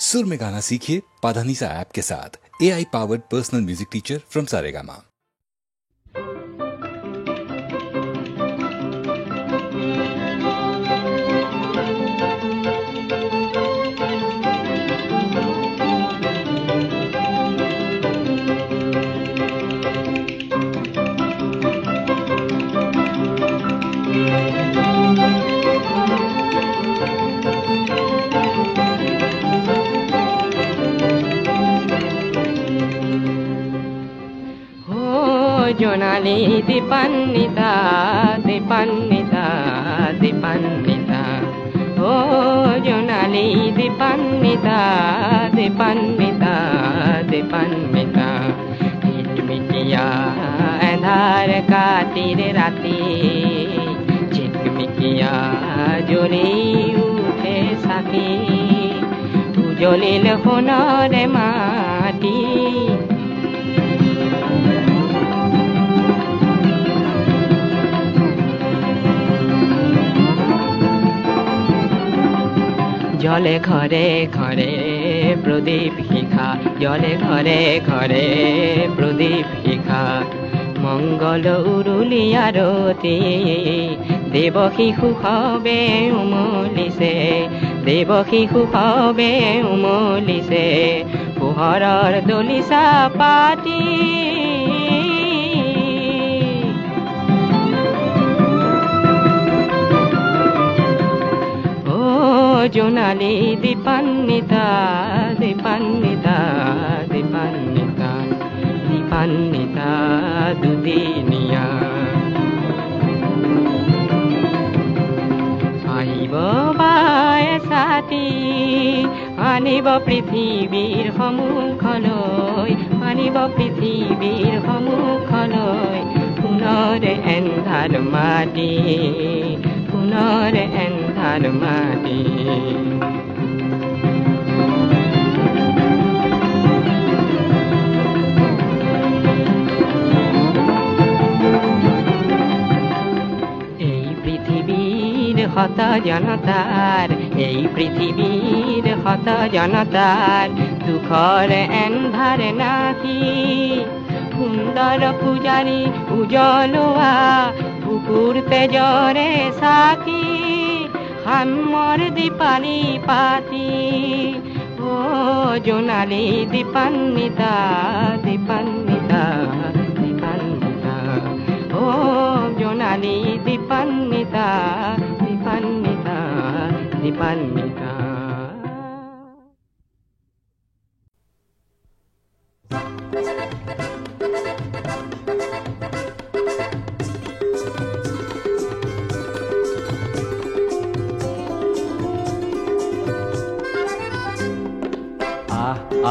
सुर में गाना सीखिए पाधानीसा ऐप के साथ। AI powered personal music teacher from Saregama. Jonali dipannita, dipannita, dipannita. Oh, Jonali dipannita, dipannita, dipannita. Chitmikiya andhar katir rati, chitmikiya joli uthe saki, ujolil honore mati. জলে ঘরে ঘরে প্রদীপ শিখা, জলে ঘরে ঘরে প্রদীপ শিখা। মঙ্গল উৰুলি আৰতি, দেৱ শিশু সবে উমলিছে, দেৱ শিশু সবে উমলিছে। পোহৰৰ দলিচা পাতি Jonali dipannita, dipannita, dipannita, dipannita dudiniya. আহিব বায়ে সাথী, আনিব পৃথিৱীৰ সন্মুখলৈ, আনিব পৃথিৱীৰ সন্মুখলৈ। পুনৰে এন্ধাৰ মাটি, পুনৰে এন্ধাৰ মাটি। এই পৃথিৱীৰ শত জনতাৰ, এই পৃথিৱীৰ শত জনতাৰ দুখৰ এন্ধাৰ নাহি। সুন্দৰ পূজাৰী উজলোৱা বুকুৰ তেজৰে চাকি, সামৰ দীপালি পাতি। ও জোনালী দীপান্বিতা, দীপান্বিতা, দীপান্বিতা। ও জোনালী দীপান্বিতা, দীপান্বিতা, দীপান্বিতা।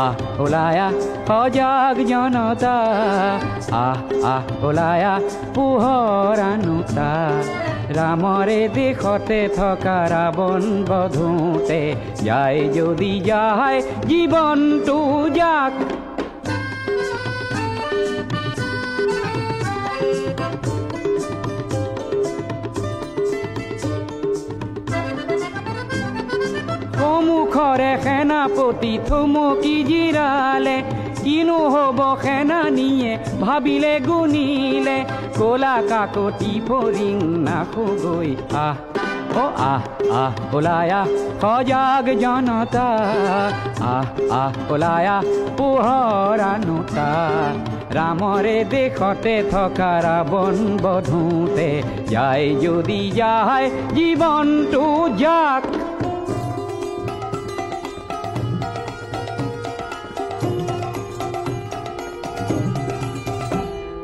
আহ ওলায়া সজাগ জনতা, আহ ওলায়া পোহৰানুতা। ৰামৰে দেশতে থকা ৰাৱণ বধোতে, যায় যদি যায় জীৱনটো যাক। মুখৰে সেনাপতি থমকি জিৰালে, কিনো হ'ব সেনানীয়ে ভাবিলে গুণিলে। কলা কাকতি ফৰিং নাখগৈ আহ ওলায়া সজাগ জনতা, আহ ওলায়া পোহৰানুতা। ৰামৰে দেশতে থকা ৰাৱণ বধোতে, যায় যদি যায় জীৱনটো যাক।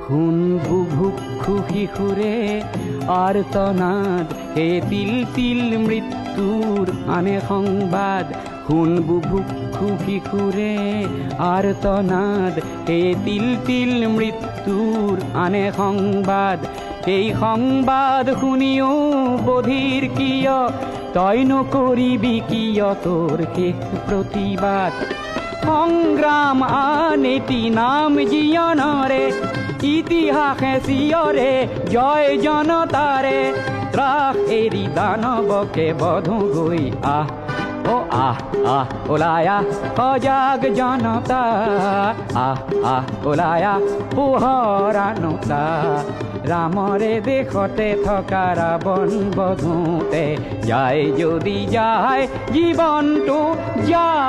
শুন বুভুক্ষু শিশুৰে আৰ্তনাদ, হে তিল তিল মৃত্যুৰ আনে সংবাদ। শুন বুভুক্ষু শিশুৰে আৰ্তনাদ, হে তিল তিল মৃত্যুৰ আনে সংবাদ। এই সংবাদ শুনিও বধিৰ কিয়, তই নকৰিবি কিয় তোৰ শেষ প্ৰতিবাদ। সংগ্ৰাম আন এটি নাম জীৱনৰে, ইতিহাসে চিঞৰে জয় জনতাৰে। ত্ৰাস এৰি দানৱকে বধো গৈ ও আহ আহ ওলাই আহ সজাগ জনতা, আহ আহ ওলাই আহ পোহৰানতা, ৰামৰে দেশতে থকা ৰাৱণ বধোতে যায় যদি যায় জীৱনটো যায়।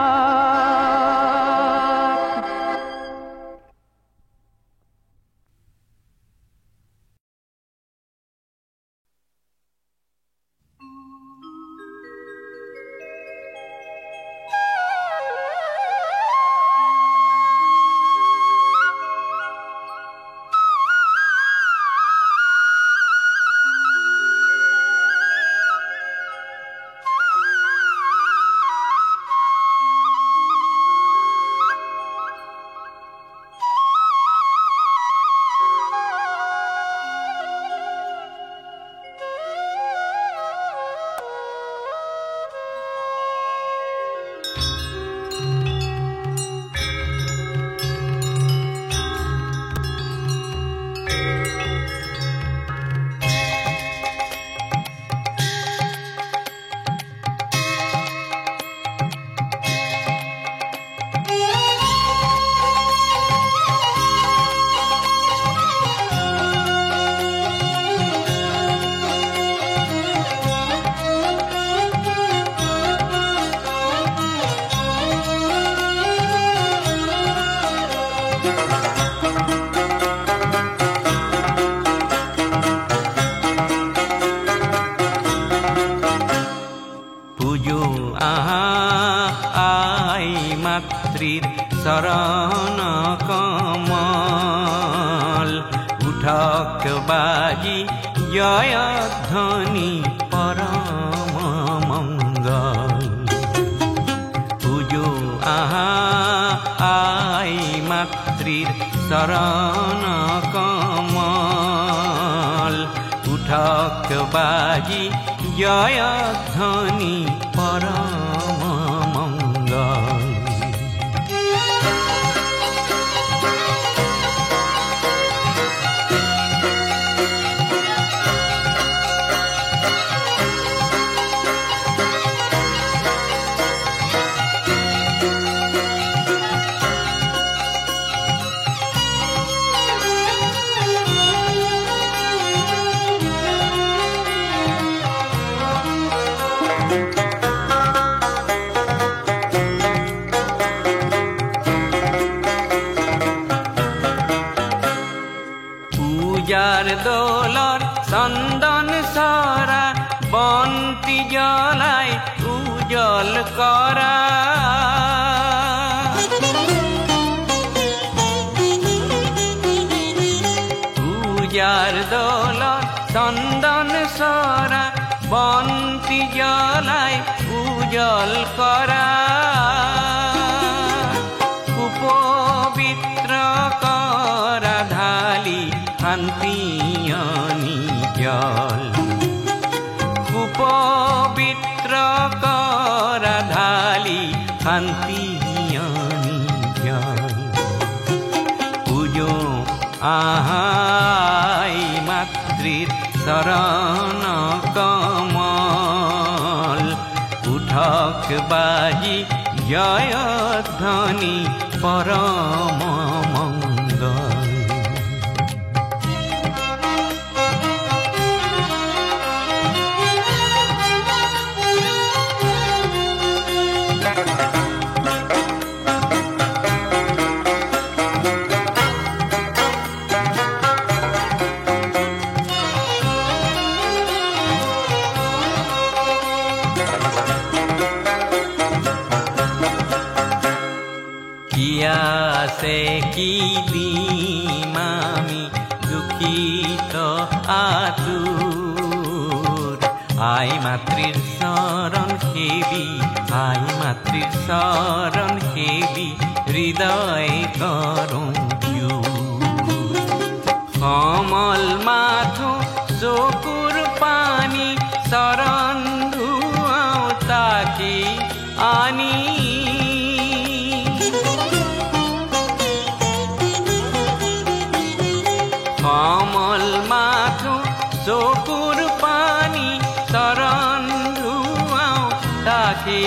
শরণ কমল উঠক বাজি জয়ধ্বনি পরম মঙ্গল। পুজো আই মাতৃর শরণ কমল উঠক বাজি জয়ধ্বনি পরম মঙ্গল। পূজার দোলর চন্দন সরা বন্তি জ্বলাই উজ্জ্বল করা। পূজার দোলর চন্দন সরা বন্তি জ্বলাই উজ্জ্বল করা। কুপবিত্র করা ঢালি শান্তিয়নি জল। কুপবিত্র করা ঢালি শান্তিয়নি জল। পুজো আহাই মাতৃর শরণ কমল উঠক বাজি জয়ধ্বনি পরম মঙ্গল। সে কি দিমামি দুঃখিত আতুর। আই মাতৃর শরণ হেবি, আই মাতৃর শরণ হেবি হৃদয় করুণ। কমল মাথু চকুর পানি শরণ ধুয়াও তাকি আনি। কমল মাথু চকুর পানি শরণ ধুয়াও তাকি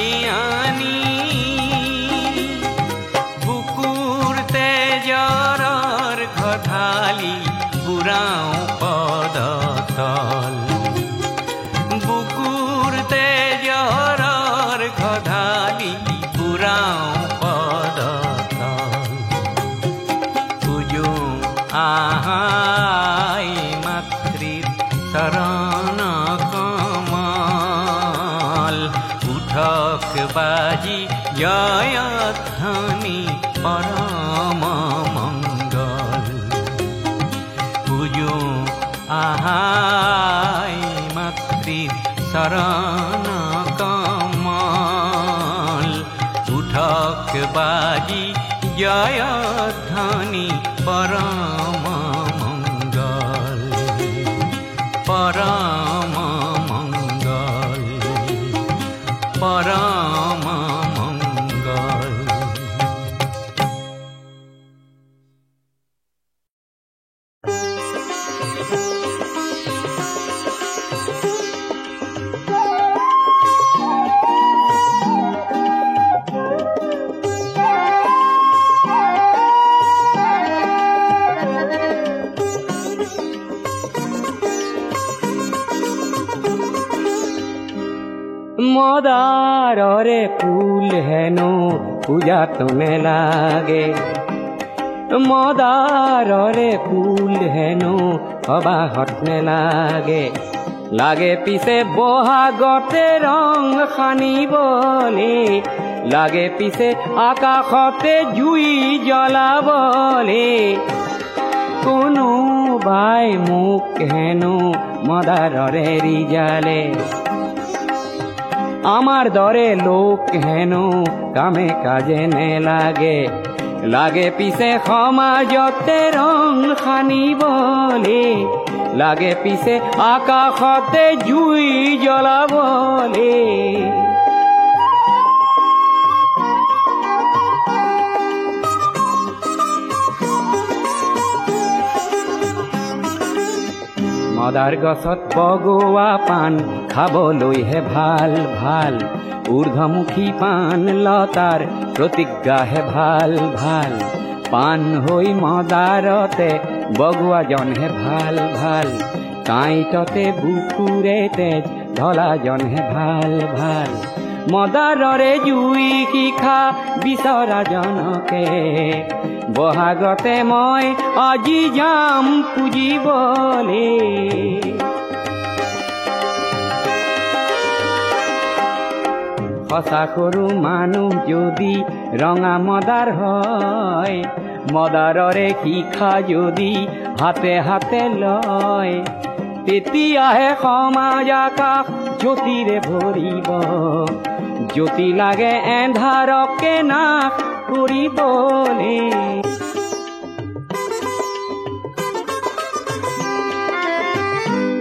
জয়ধ্বনি পরম মঙ্গল। পূজো আহাই মাতৃ শরণ কমল। উঠক বাজি জয়ধ্বনি পরম মঙ্গল, পরম মঙ্গল, পরম মঙ্গল। মদারে ফুল হেন পূজা তনে লাগে, মদারে ফুল হেন হবা হটনে লাগে। লাগে পিছে বহাগতে রং খানিবলে, লাগে পিছে আকাশতে জুই জ্বলাবলে। কোনো বাই মোক হেন মদারে রিজালে, আমার দরে লোক হেন কামে কাজে নে লাগে। লাগে পিছে সমাজতে রং খানিবলে, লাগে পিছে আকাশতে জুই জ্বলাবলে। মদার গছত বগোৱা পান খাবলৈ হে ভাল ভাল। ঊৰ্ধ্বমুখী পান লতাৰ প্ৰতিজ্ঞা হে ভাল ভাল। পান হৈ মদাৰতে বগোৱাজন হে ভাল ভাল। কাঁইটতে বুকুৰে তেজ ঢলাজন হে ভাল ভাল। মদাৰৰে জুই শিখা বিচৰা জনকে, বহাগতে মই আজি যাম পুজিবলে। সঁচা সৰু মানুহ যদি ৰঙা মদাৰ হয়, মদাৰৰে শিখা যদি হাতে হাতে লয়, তেতিয়াহে সমাজ আকাশ জ্যোতিৰে ভৰিব। জ্যোতি লাগে এন্ধাৰকে নাশ কৰিবলে।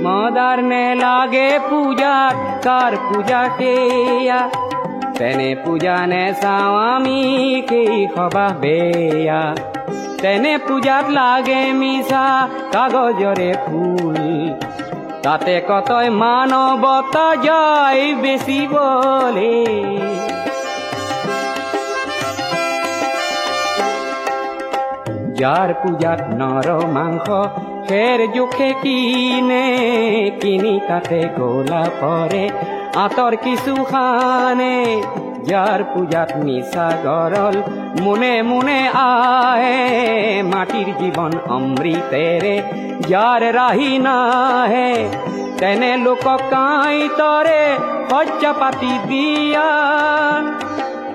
মদাৰ নে লাগে পূজাত কাৰ পূজা সেয়া, তেনে পূজা নে চাওঁ আমি সেই সভা বেয়া। তেনে পূজাত লাগে মিছা কাগজৰে ফুল, তাতে কতই মানৱতা যায় বেচিবলে। যাৰ পূজাত নৰ মাংস খেৰ জোখে কিনে, কিনি তাতে গোলা পৰে আঁতৰ কিছু খানে। যাৰ পূজাত মিছা গৰল মনে মনে আহে, মাটিৰ জীৱন অমৃতেৰে যাৰ ৰাহি নাহে। তেনে লোকক কাঁইটৰে শয্যা পাতি দিয়া,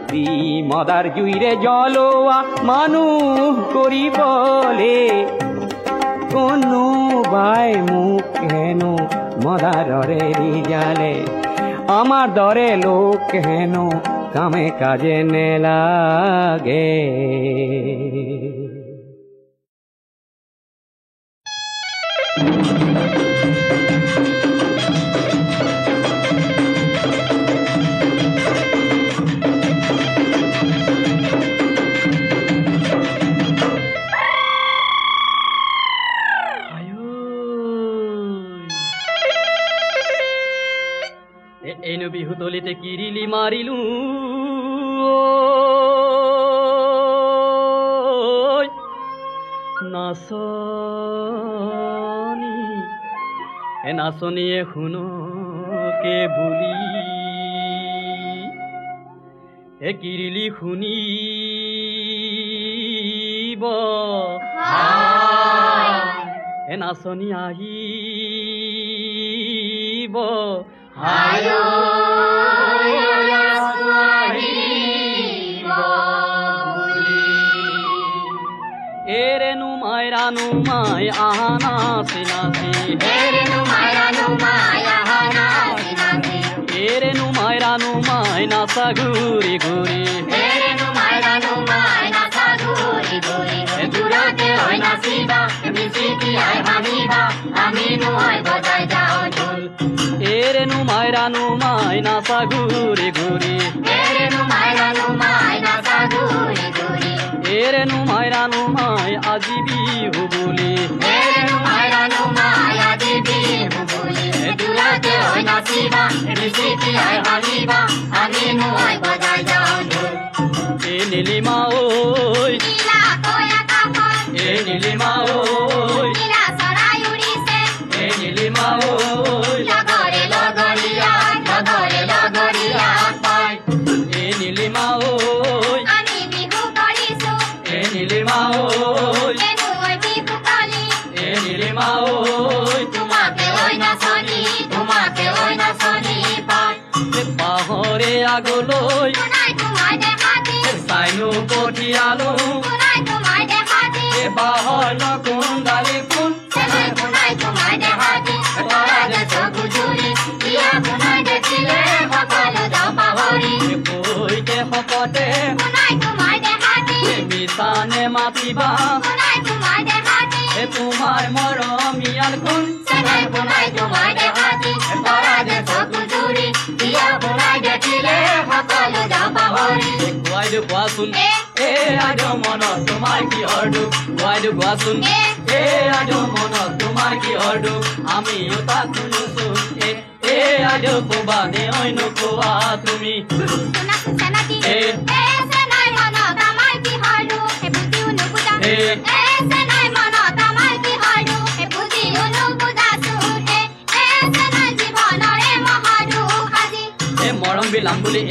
দি মদাৰ জুইৰে জ্বলোৱা মানুহ কৰিবলে। কোনোবাই মোক হেনো মদাৰৰে ৰিজালে, আমাৰ দৰে লোক হেন কামে কাজে নে লাগে। এনো বিহু তলিতে কিৰিলি মাৰিলো, নাচনী এ নাচনীয়ে শুনকে বুলি, এ কিৰিলি শুনিব, এ নাচনী আহিব। नु माय आहाना सिनासी रे नु मायरा नु माय आहाना सिनासी रे नु मायरा नु माय नासा घुरी घुरी रे नु मायरा नु माय नासा घुरी घुरी दुराते হয় নাচিবা মিছিকি আই ভাঙিবা আমি নহয় বজাই যাও ঢোল रे नु मायरा नु माय नासा घुरी घुरी रे नु मायरा नु माय नासा घुरी घुरी रे नु मायरा नु माय আজি বিহু বুলি रे नु मायरा नु माय আজি বিহু বুলি দুরাতে হয় নাচিবা মিছিকি আই ভাঙিবা আমি নহয় বজাই যাও ঢোল নীলিমা ওই নীলা কয়া কাপড় নীলিমা ওই নীলা সরাই উড়িছে নীলিমা ওই লগরে লগরিয়া পাই নীলিমা ওই আমি বিহু কৰিছো নীলিমা ওই কেনু ওই বিহু কালি নীলিমা ওই তোমাকে ওই নাচনি পাই পাহৰে আগলৈ শুনাই তোমায় দেখাতি চাইনো পঠিয়ালো শুনাই তোমায় দেখাতি বাহৰ নকুন ডালি কোন চেনে শুনাই তোমায় দেখাতি তৰা যে চকু জুৰি দিয়া শুনাই দেখিলে সকলো যাও পাহৰি কৈতে শপতে শুনাই তোমায় দেখাতি মিছানে মাতিবা শুনাই তোমায় দেখাতি তোমাৰ মৰমীয়াল কোন চেনে শুনাই তোমায় দেখাতি তৰা যে চকু জুৰি দিয়া শুনাই দেখিলে সকলো যাও পাহৰি গোৱাইদো কোৱাচোন আজ মনত তোমাৰ কিহৰ দুখ গোৱাইদো কোৱাচোন আজ মনত তোমাৰ কিহৰ দুখ আমিও তাক শুনোচোন আজ কোবা নে অন্য কোৱা তুমি শুনাছো চেনাকি চেনাই মনত আমাৰ কিহৰ দুখ বুজিও নুবুজা চেনাই মনত আমাৰ কিহৰ দুখ বুজিও নুবুজাচোন চেনাই জীৱনৰে মহাদুখ আজি মৰম বিলাম বুলি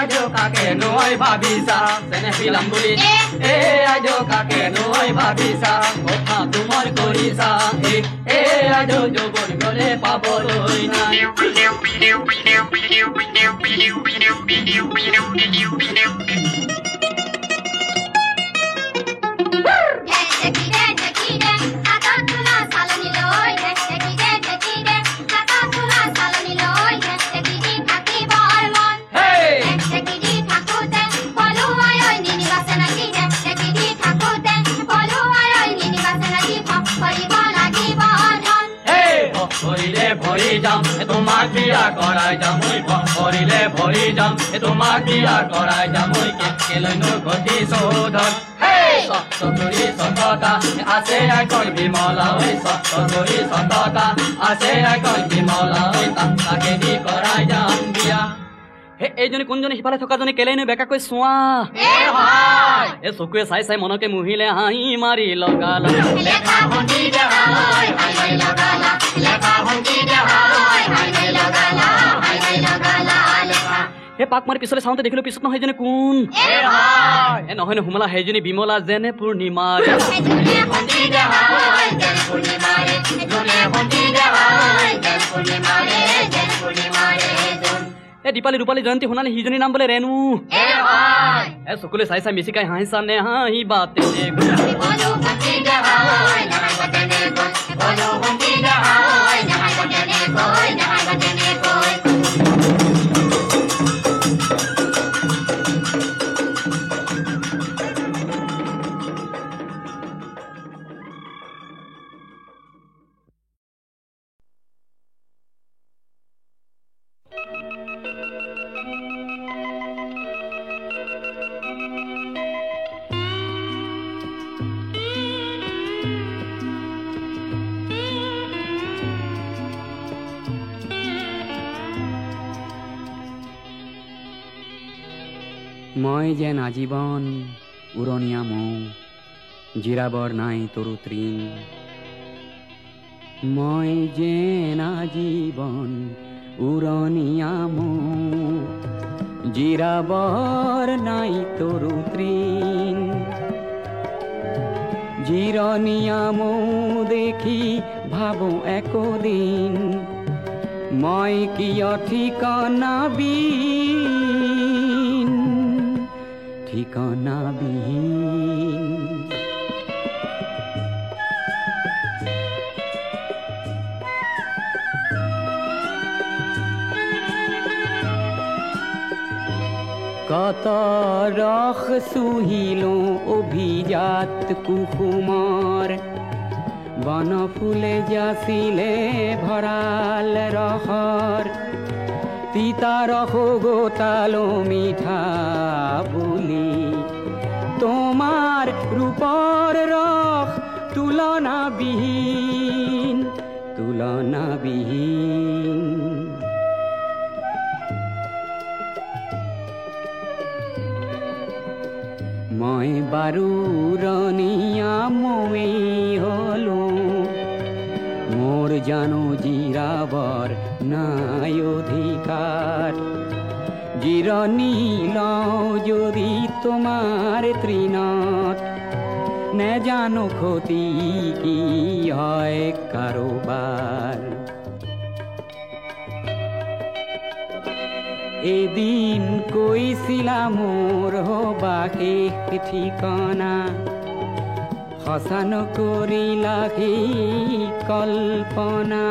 আজ কাকে নৈ ভাবিছা চেনে বিলাম বুলি আজ কাকে নৈ ভাবিছা কথা তোমাৰ কৰিছা আজ যৌৱন গলে পাবলৈ নাই দেখিদে হাতত তোলা চালনি লৈ দেখিদে হাতত তোলা চালনি লৈ দেখিদি থাকিবৰ মন দেখিদি থাকোতে পলুৱাই নিনিবাচে নাকি দেখিদি থাকোতে পলুৱাই নিনিবাচে নাকি কৰিব লাগিব ধন ভৰিলে ভৰি যাম তোমাক বিয়া কৰাই যাম ভৰিলে ভৰি যাম তোমাক বিয়া কৰাই যাম কেলৈনো গতি চৌধন সতৰি সততা আছে এখন বিমলা সতৰি সততা আছে এখন বিমলা তাকে দি কৰাই যাম বিয়া এইজনী কোনজনী সিফালে থকাজনী কেলেনো বেকাকৈ চোৱা চকুৱে চাই চাই মনকে মুহিলে হাঁহি মাৰি লগালা পাক মাৰি পিছলৈ চাওঁতে দেখিলো পিছত নহয় সেইজনী কোন নহয় হুমলা সেইজনী বিমলা যেনে পূৰ্ণিমাৰ দীপালী ৰূপালী জয়ন্তী সোণালী সিজনীৰ নাম বোলে ৰেণু চকুলে চাই চাই মিচিকাই হাঁহিছা নে হাঁহিবা মই যেন আজীবন উৰণীয়া মৌ জিৰাবৰ নাই তৰু তৃণ মই যেন আজীবন উৰণীয়া মৌ জিৰাবৰ নাই তৰু তৃণ জিৰণীয়া মৌ দেখি ভাবো একদিন মই কিয় ঠিকনাবিহীন ঠিকনাবিহীন ক্ষত ৰস চুহিলো অভিজাত কুসুমৰ বন ফুলে যাচিলে ভঁৰাল ৰসৰ তিতা ৰস গোটালো মিঠা বুলি তোমাৰ ৰূপৰ ৰস তুলনাবিহীন তুলনাবিহীন মই বাৰু উৰণীয়া মৌৱে হলো মোৰ জানো জিৰাবৰ নাই অধিকাৰ জিৰণি লওঁ যদি তোমাৰ তৃণত নেজানো ক্ষতি কি হয় কাৰোবাৰ এদিন কৈছিলা মোৰ হবাকে ঠিকনা সঁচা নকৰিলা সেই কল্পনা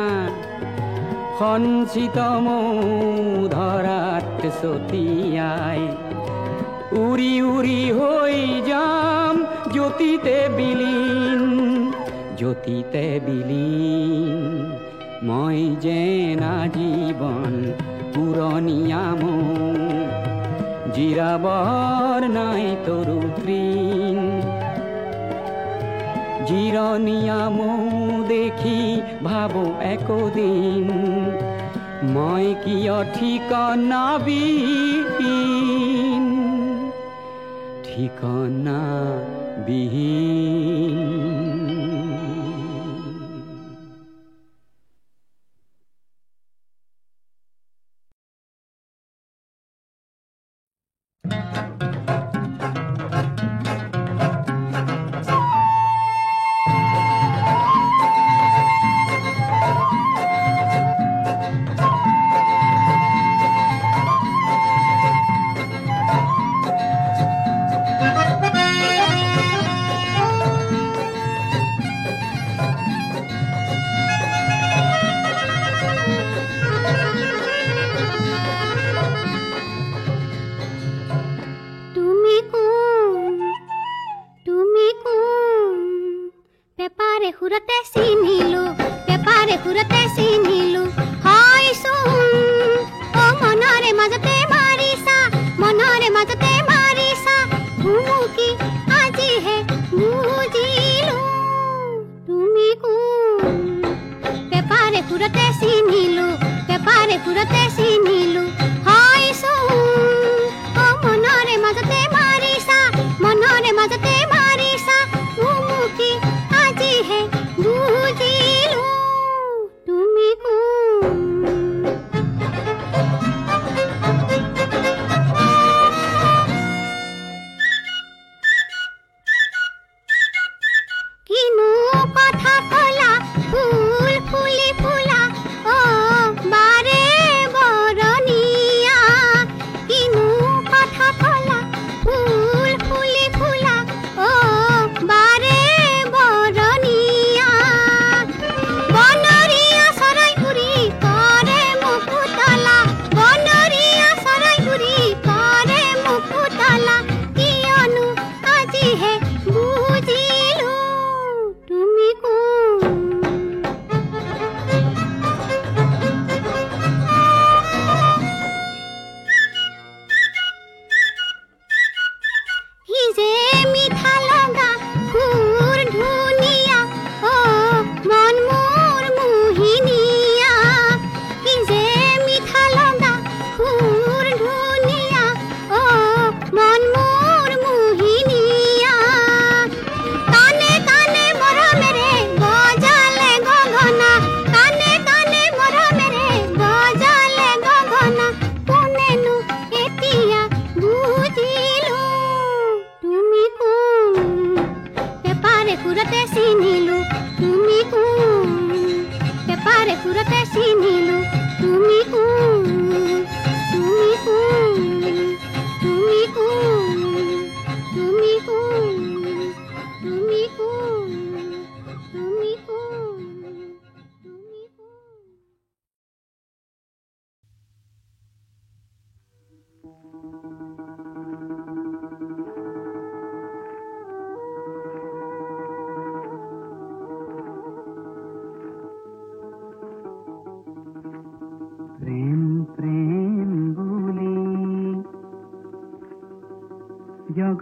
সঞ্চিত মৌ ধৰাত ছটিয়াই উৰি উৰি হৈ যাম জ্যোতিতে বিলীন জ্যোতিতে বিলীন মই যেন জীৱন পুৰণীয়া মৌ জিৰাবৰ নাই তৰু তৃণ জিৰণীয়া মৌ দেখি ভাবো একদিন মই কিয় ঠিকনাবিহীন ঠিকনাবিহীন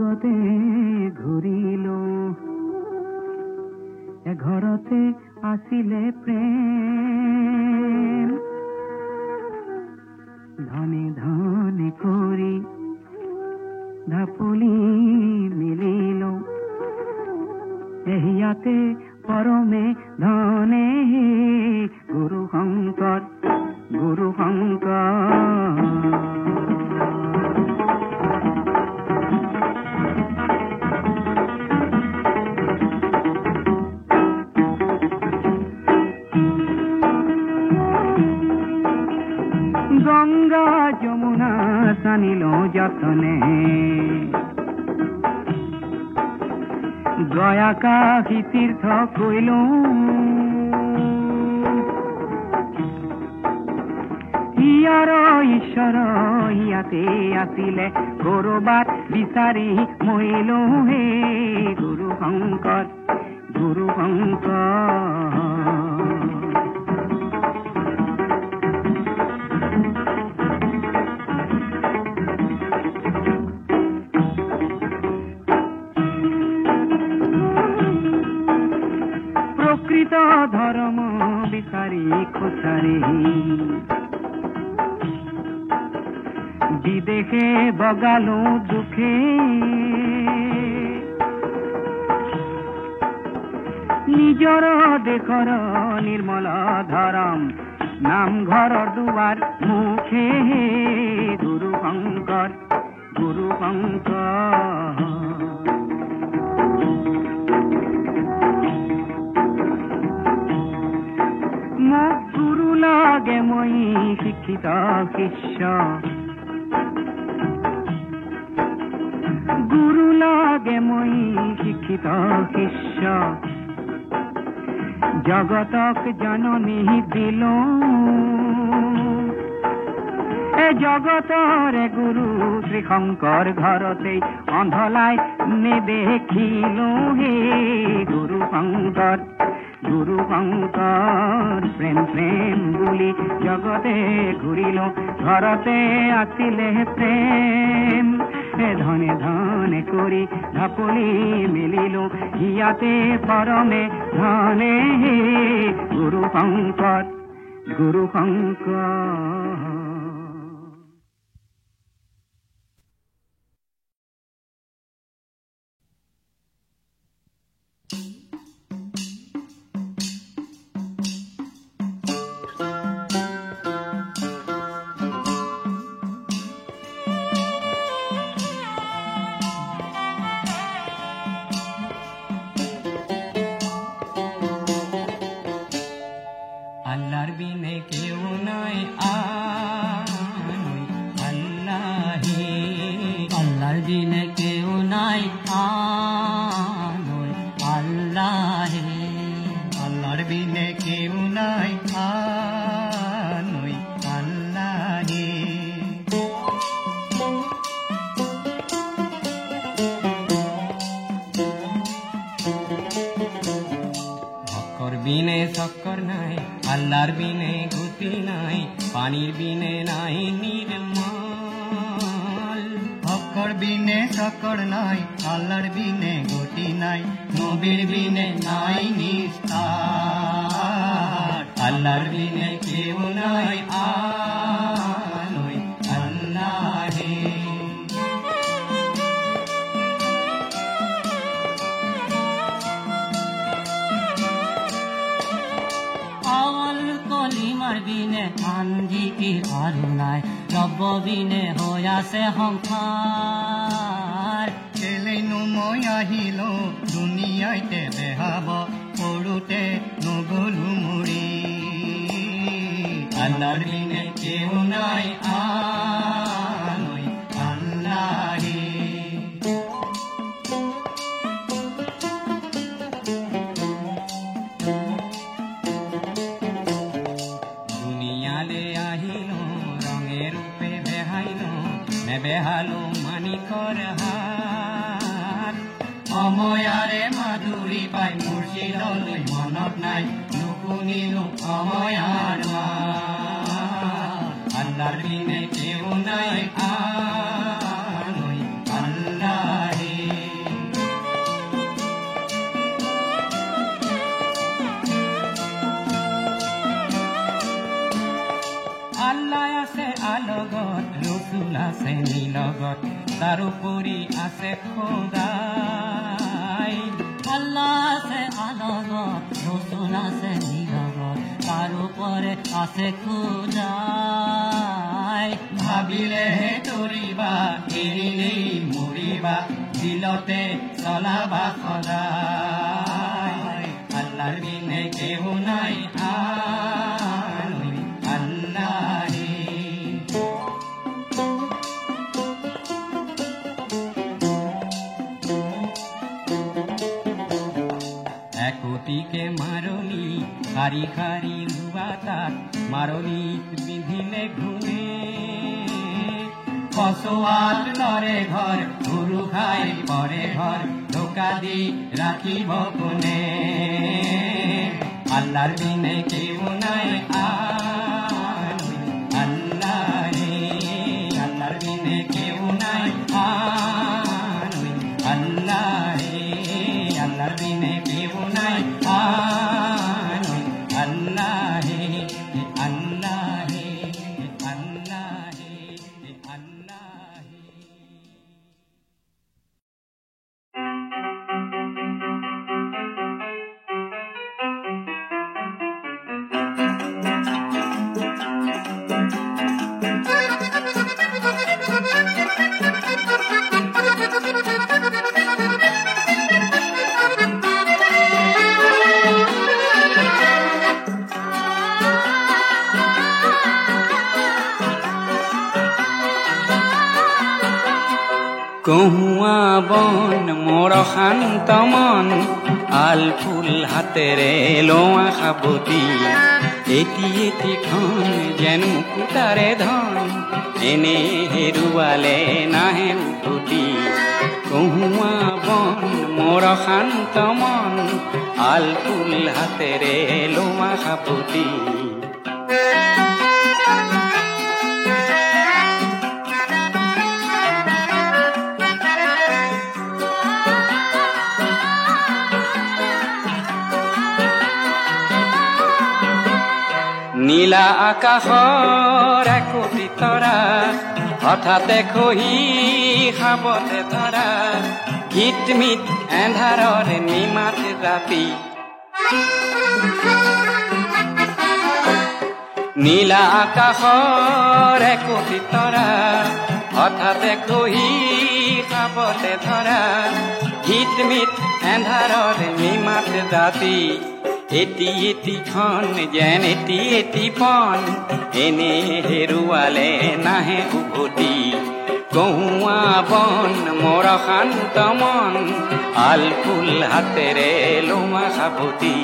জগতে ঘূৰিলো এঘৰতে আছিলে প্ৰেম ধনে ধনে কৰি ঢাপলি মিলিলো এহিয়াতে পৰমে ধনে গুৰু শংকৰ গংগা যমুনা সানিলো যতনে গয়া কাশী তীৰ্থ কৰিলো ইয়াৰ ঈশ্বৰ ইয়াতে আছিলে কৰবাত বিচাৰি মৰিলো হে গুৰু শংকৰ প্ৰকৃত ধৰ্ম বিচাৰি খুচাৰি বিদেশে বগালো দুখে নিজৰ দেশৰ নিৰ্মল ধৰম নামঘৰৰ দুৱাৰ মুখে গুৰু শংকৰ মোক গুৰু লাগে মই শিক্ষিত শিষ্য গুৰু লাগে মই শিক্ষিত শিষ্য জগতক জননী দিলো জগতৰে গুৰু শ্ৰী শংকৰ ঘৰতে অন্ধলাই নেদেখিলো হে গুৰু শংকৰ প্ৰেম বুলি জগতে ঘূৰিলো ঘৰতে আছিলে প্ৰেম ধনে ধনে কৰি ঢাপলি মিলিলো ইয়াতে পৰমে ধনে গুৰু শংকৰ আল্লাহর বিনে কেউ নাই আল্লাহ আল্লাহর বিনে কেউ নাই আল্লাহ আল্লাহর বিনে কেউ নাই আল্লাহ ভক্কর বিনে শক্কর নাই আল্লাহর বিনে গতি নাই পানির বিনে নাই নির্মল ভক্কর বিনে শক্কর নাই আল্লাহর বিনে গতি নাই নবীর বিনে নাই নিস্তার আল্লাহর বিনে কেউ নাই আল্লাহ কলিমার বিনে আঞ্জিকির আৰু নাই ৰব্ব বিনে হৈ আছে সংসাৰ কেলেনো মই আহিলো দুনিয়াইতে বেহাব সৰুতে নগলো মৰি আল্লাহৰ বিনে কেউ নাই আল্লাহ বেহালো মানিকৰ হাত অময়াৰে মাধুৰী পাই মুৰ্শিদলৈ মনত নাই নুশুনিলো অময়াৰ মাত আল্লাহৰ বিনে কেউ নাই আল্লাহ জগত তাৰোপৰি আছে খোদাই আল্লাহ আছে আদালত ৰসুল আছে নিৰৱত তাৰোপৰে আছে খোদাই ভাবিলেহে তৰিবা এৰিলেই মৰিবা দিলতে চলাবা সদায় আল্লাহৰ বিনে কেহু নাই আল্লাহে একোটিকে মাৰণি শাৰী শাৰী ৰোৱা তাত মাৰণিত বিন্ধিলে ঘূৰে কচোৱাত লৰে ঘৰ গৰু খাই পৰে ঘৰ ঢোকা দি ৰাখিব কোনে আল্লাহৰ বিনে কেও নাই আল্লাহে আল্লাহৰ বিনে কেও নাই আল্লাহে আল্লাহৰ বিনে কেও নাই আল্লাহে আল্লাহে আল্লাহে আল্লাহে কহুয়া বন মোৰ শান্ত মন আল ফুল হাতেৰে লোৱা সাবতি এটি এটিখন যেন মুকুতাৰে ধন এনে হেৰুৱালে নাহে উভতি কহুয়া বন মোৰ শান্ত মন আল ফুল হাতেৰে লোৱা সাবতি নীলা আকাশৰ একোটি তৰা হঠাতে খহি খাবতে ধৰা হিটমিট এন্ধাৰৰ নিমাত ৰাতি নীলা আকাশৰ একোটি তৰা হঠাতে খহি খাবতে ধৰা হিটমিট এন্ধাৰৰ নিমাত ৰাতি এটি এটিখন যেন এটি এটি পন এনে হেৰুৱালে নাহে উভতি কহুৱা বন মোৰ শান্ত মন আল ফুল হাতেৰে লোৱা সাবতি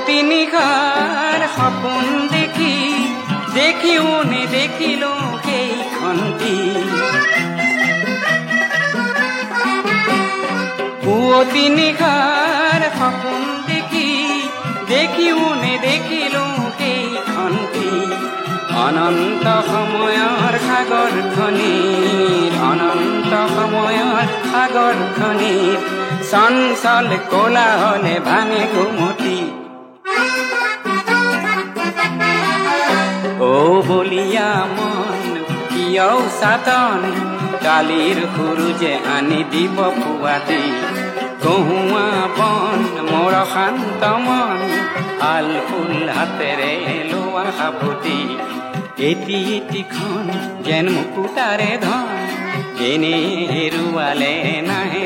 তিনিখাৰ সপোন দেখি দেখিও নেদেখিলো সেইখনটি তিনিখাৰ সপোন দেখি দেখিও নেদেখিলো সেইখনটি অনন্ত সময়ৰ সাগৰখনিৰ অনন্ত সময়ৰ সাগৰখনিৰ চঞ্চল কোলাহলে ভাঙে ঘুমতি ও বলিয়া মন কিয় সাতন কালিৰ সূৰুজে আনি দিব পুৱাতি কহুৱা বন মোৰ শান্ত মন আল ফুল হাতেৰে লোৱা সাবতি এটি এটিখন যেন মুকুতাৰে ধন এনে হেৰুৱালে নাহে